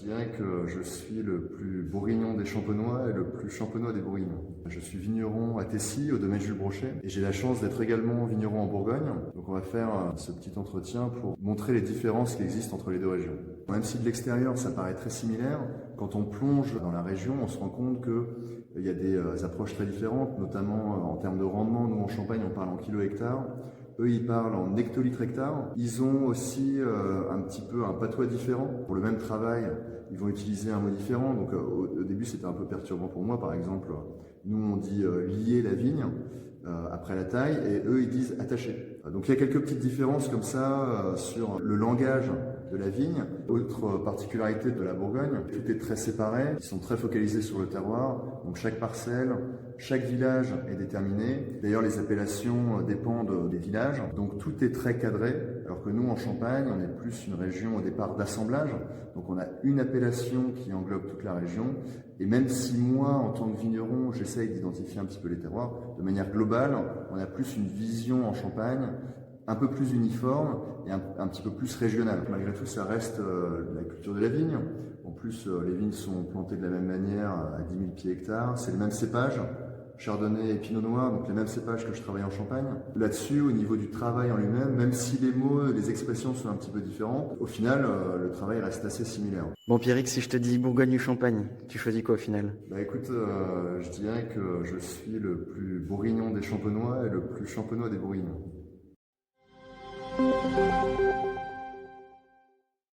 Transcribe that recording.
dirais que je suis le plus bourguignon des champenois et le plus champenois des bourguignons. Je suis vigneron à Tessy, au domaine Jules Brochet, et j'ai la chance d'être également vigneron en Bourgogne. Donc on va faire ce petit entretien pour montrer les différences qui existent entre les deux régions. Même si de l'extérieur ça paraît très similaire, quand on plonge dans la région, on se rend compte qu'il y a des approches très différentes, notamment en termes de rendement. Nous en Champagne on parle en kilo-hectare. Eux, ils parlent en hectolitres hectares. Ils ont aussi un petit peu un patois différent. Pour le même travail, ils vont utiliser un mot différent. Donc au début, c'était un peu perturbant pour moi. Par exemple, nous, on dit lier la vigne après la taille et eux, ils disent attacher. Donc il y a quelques petites différences comme ça sur le langage de la vigne. Autre particularité de la Bourgogne, tout est très séparé. Ils sont très focalisés sur le terroir. Donc chaque parcelle, chaque village est déterminé. D'ailleurs, les appellations dépendent des villages. Donc tout est très cadré. Alors que nous, en Champagne, on est plus une région au départ d'assemblage. Donc on a une appellation qui englobe toute la région. Et même si moi, en tant que vigneron, j'essaye d'identifier un petit peu les terroirs, de manière globale, on a plus une vision en Champagne un peu plus uniforme et un petit peu plus régional. Malgré tout, ça reste la culture de la vigne. En plus, les vignes sont plantées de la même manière à 10 000 pieds hectares. C'est les mêmes cépages, Chardonnay et Pinot Noir, donc les mêmes cépages que je travaille en Champagne. Là-dessus, au niveau du travail en lui-même, même si les mots, les expressions sont un petit peu différentes, au final, le travail reste assez similaire. Bon, Pierrick, si je te dis Bourgogne ou Champagne, tu choisis quoi au final? Bah écoute, je dirais que je suis le plus bourguignon des champenois et le plus champenois des bourguignons.